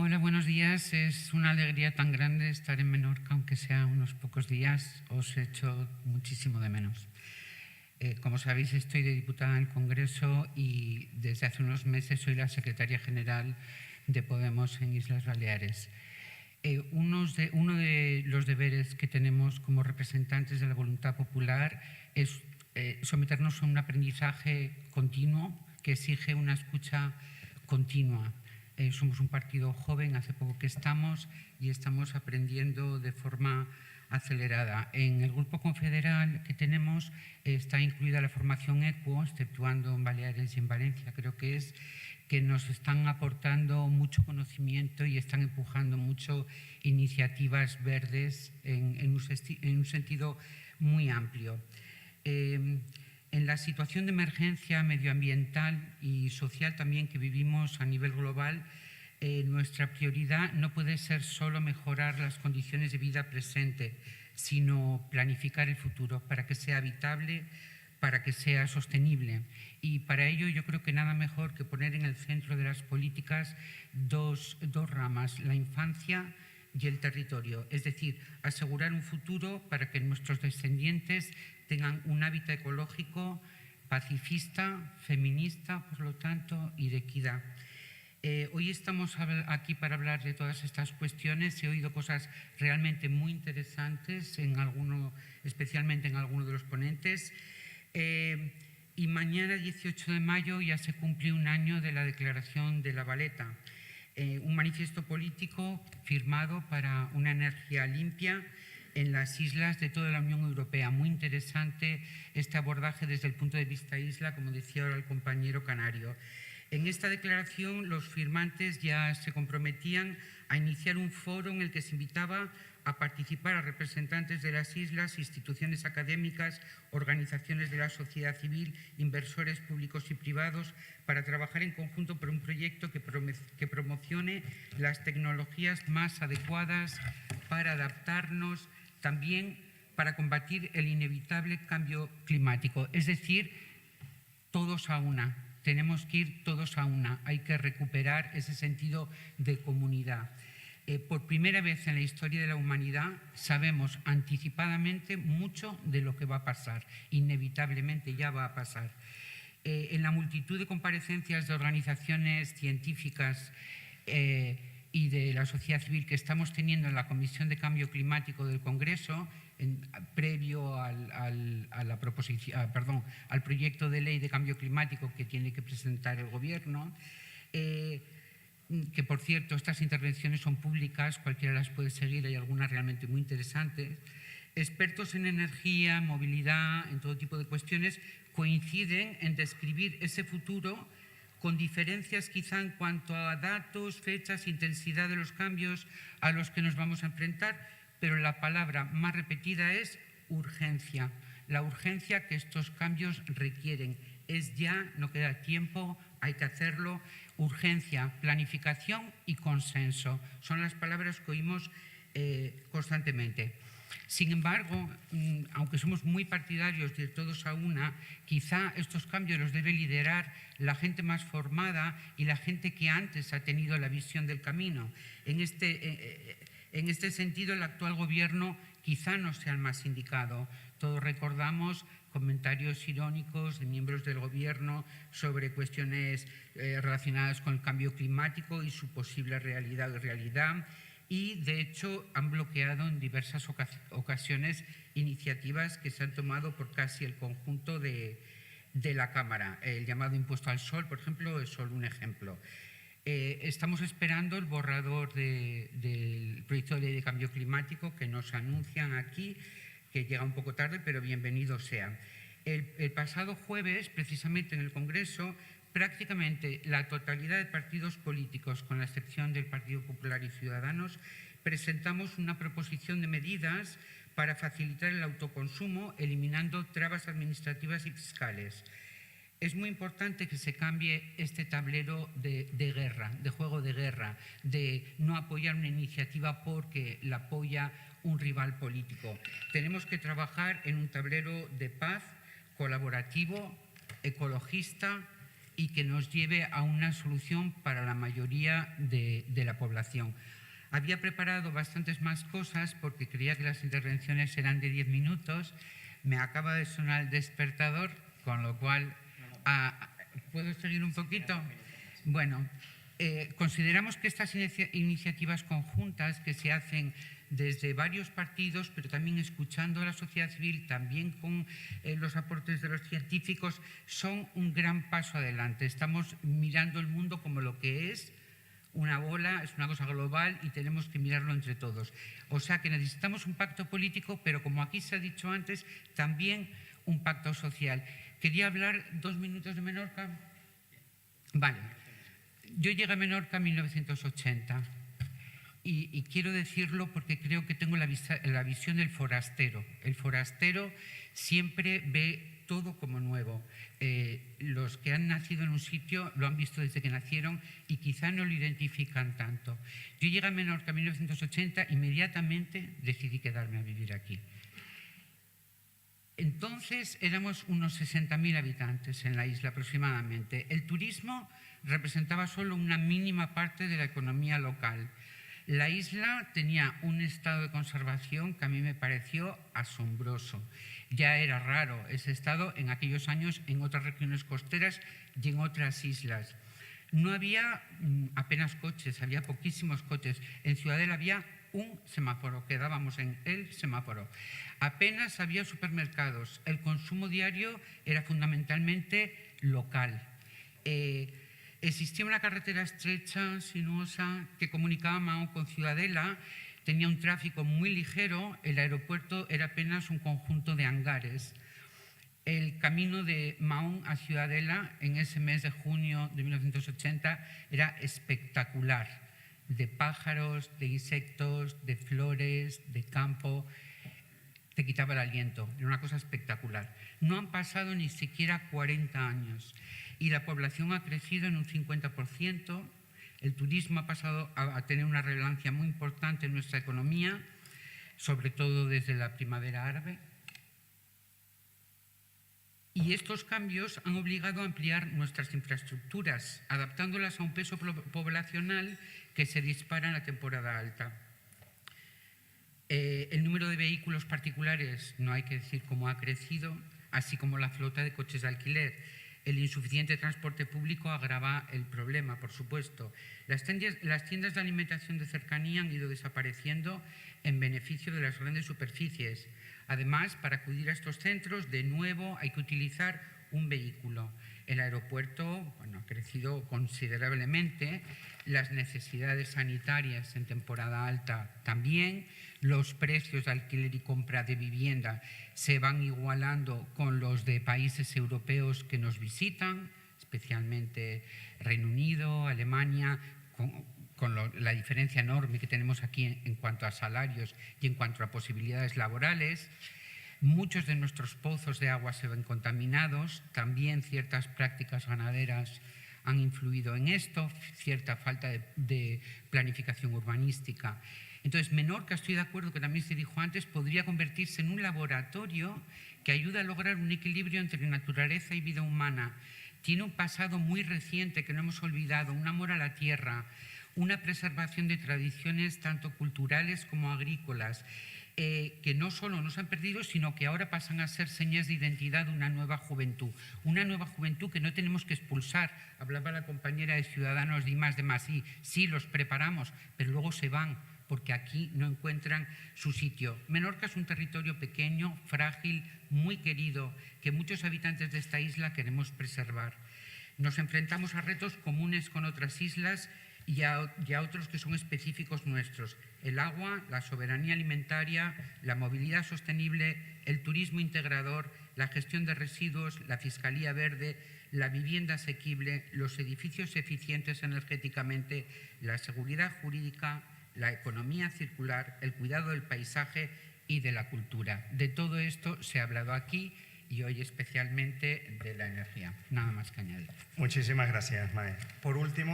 Hola, buenos días. Es una alegría tan grande estar en Menorca, aunque sea unos pocos días. Os echo muchísimo de menos. Como sabéis, estoy de diputada en el Congreso y desde hace unos meses soy la secretaria general de Podemos en Islas Baleares. Uno de los deberes que tenemos como representantes de la voluntad popular es someternos a un aprendizaje continuo que exige una escucha continua. Somos un partido joven, hace poco que estamos, y estamos aprendiendo de forma acelerada. En el grupo confederal que tenemos está incluida la formación ECUO, exceptuando en Baleares y en Valencia, creo que es, que nos están aportando mucho conocimiento y están empujando mucho iniciativas verdes en un sentido muy amplio. En la situación de emergencia medioambiental y social también que vivimos a nivel global, nuestra prioridad no puede ser solo mejorar las condiciones de vida presente, sino planificar el futuro para que sea habitable, para que sea sostenible. Y para ello yo creo que nada mejor que poner en el centro de las políticas dos ramas, la infancia y el territorio, es decir, asegurar un futuro para que nuestros descendientes tengan un hábitat ecológico pacifista, feminista, por lo tanto, y de equidad. Hoy estamos aquí para hablar de todas estas cuestiones. He oído cosas realmente muy interesantes, especialmente en alguno de los ponentes. Y mañana, 18 de mayo, ya se cumple un año de la Declaración de La Valeta, un manifiesto político firmado para una energía limpia en las islas de toda la Unión Europea. Muy interesante este abordaje desde el punto de vista isla, como decía ahora el compañero canario. En esta declaración los firmantes ya se comprometían a iniciar un foro en el que se invitaba a participar a representantes de las islas, instituciones académicas, organizaciones de la sociedad civil, inversores públicos y privados, para trabajar en conjunto por un proyecto que promocione las tecnologías más adecuadas para adaptarnos, también para combatir el inevitable cambio climático. Es decir, todos a una. Tenemos que ir todos a una. Hay que recuperar ese sentido de comunidad. Por primera vez en la historia de la humanidad sabemos anticipadamente mucho de lo que va a pasar. Inevitablemente ya va a pasar. En la multitud de comparecencias de organizaciones científicas y de la sociedad civil que estamos teniendo en la Comisión de Cambio Climático del Congreso, previo al proyecto de ley de cambio climático que tiene que presentar el Gobierno, que por cierto estas intervenciones son públicas, cualquiera las puede seguir, hay algunas realmente muy interesantes. Expertos en energía, movilidad, en todo tipo de cuestiones, coinciden en describir ese futuro con diferencias quizá en cuanto a datos, fechas, intensidad de los cambios a los que nos vamos a enfrentar, pero la palabra más repetida es urgencia. La urgencia que estos cambios requieren. Es ya, no queda tiempo, hay que hacerlo. Urgencia, planificación y consenso. Son las palabras que oímos constantemente. Sin embargo, aunque somos muy partidarios de todos a una, quizá estos cambios los debe liderar la gente más formada y la gente que antes ha tenido la visión del camino. En este sentido, el actual Gobierno quizá no sea el más indicado. Todos recordamos comentarios irónicos de miembros del Gobierno sobre cuestiones relacionadas con el cambio climático y su posible realidad. Y, de hecho, han bloqueado en diversas ocasiones iniciativas que se han tomado por casi el conjunto de la Cámara. El llamado impuesto al sol, por ejemplo, es solo un ejemplo. Estamos esperando el borrador del proyecto de ley de cambio climático que nos anuncian aquí, que llega un poco tarde, pero bienvenido sea. El pasado jueves, precisamente en el Congreso, prácticamente la totalidad de partidos políticos, con la excepción del Partido Popular y Ciudadanos, presentamos una proposición de medidas para facilitar el autoconsumo, eliminando trabas administrativas y fiscales. Es muy importante que se cambie este tablero de guerra, de juego de guerra, de no apoyar una iniciativa porque la apoya un rival político. Tenemos que trabajar en un tablero de paz, colaborativo, ecologista y que nos lleve a una solución para la mayoría de la población. Había preparado bastantes más cosas porque creía que las intervenciones eran de 10 minutos. Me acaba de sonar el despertador, con lo cual... ¿puedo seguir un poquito? Bueno, consideramos que estas iniciativas conjuntas que se hacen desde varios partidos, pero también escuchando a la sociedad civil, también con los aportes de los científicos, son un gran paso adelante. Estamos mirando el mundo como lo que es una bola, es una cosa global y tenemos que mirarlo entre todos. O sea que necesitamos un pacto político, pero como aquí se ha dicho antes, también un pacto social. Quería hablar 2 minutos de Menorca. Vale. Yo llegué a Menorca en 1980 y quiero decirlo porque creo que tengo la visión del forastero. El forastero siempre ve todo como nuevo. Los que han nacido en un sitio lo han visto desde que nacieron y quizá no lo identifican tanto. Yo llegué a Menorca en 1980, inmediatamente decidí quedarme a vivir aquí. Entonces éramos unos 60.000 habitantes en la isla aproximadamente. El turismo representaba solo una mínima parte de la economía local. La isla tenía un estado de conservación que a mí me pareció asombroso. Ya era raro ese estado en aquellos años en otras regiones costeras y en otras islas. No había apenas coches, había poquísimos coches. En Ciudadela había un semáforo, quedábamos en el semáforo. Apenas había supermercados. El consumo diario era fundamentalmente local. Existía una carretera estrecha, sinuosa, que comunicaba Mahón con Ciudadela. Tenía un tráfico muy ligero. El aeropuerto era apenas un conjunto de hangares. El camino de Mahón a Ciudadela en ese mes de junio de 1980 era espectacular. De pájaros, de insectos, de flores, de campo. Te quitaba el aliento. Era una cosa espectacular. No han pasado ni siquiera 40 años y la población ha crecido en un 50%. El turismo ha pasado a tener una relevancia muy importante en nuestra economía, sobre todo desde la primavera árabe. Y estos cambios han obligado a ampliar nuestras infraestructuras, adaptándolas a un peso poblacional que se dispara en la temporada alta. El número de vehículos particulares, no hay que decir cómo ha crecido, así como la flota de coches de alquiler. El insuficiente transporte público agrava el problema, por supuesto. Las tiendas de alimentación de cercanía han ido desapareciendo en beneficio de las grandes superficies. Además, para acudir a estos centros, de nuevo, hay que utilizar un vehículo. El aeropuerto ha crecido considerablemente, las necesidades sanitarias en temporada alta también, los precios de alquiler y compra de vivienda se van igualando con los de países europeos que nos visitan, especialmente Reino Unido, Alemania, con la diferencia enorme que tenemos aquí en cuanto a salarios y en cuanto a posibilidades laborales. Muchos de nuestros pozos de agua se ven contaminados, también ciertas prácticas ganaderas han influido en esto, cierta falta de planificación urbanística. Entonces, Menorca, estoy de acuerdo que también se dijo antes, podría convertirse en un laboratorio que ayuda a lograr un equilibrio entre naturaleza y vida humana. Tiene un pasado muy reciente que no hemos olvidado, un amor a la tierra, una preservación de tradiciones tanto culturales como agrícolas, que no solo nos han perdido, sino que ahora pasan a ser señas de identidad de una nueva juventud que no tenemos que expulsar. Hablaba la compañera de Ciudadanos de I+D+, sí, los preparamos, pero luego se van, porque aquí no encuentran su sitio. Menorca es un territorio pequeño, frágil, muy querido, que muchos habitantes de esta isla queremos preservar. Nos enfrentamos a retos comunes con otras islas y a otros que son específicos nuestros. El agua, la soberanía alimentaria, la movilidad sostenible, el turismo integrador, la gestión de residuos, la fiscalía verde, la vivienda asequible, los edificios eficientes energéticamente, la seguridad jurídica, la economía circular, el cuidado del paisaje y de la cultura. De todo esto se ha hablado aquí y hoy especialmente de la energía. Nada más que añadir. Muchísimas gracias, Mae. Por último,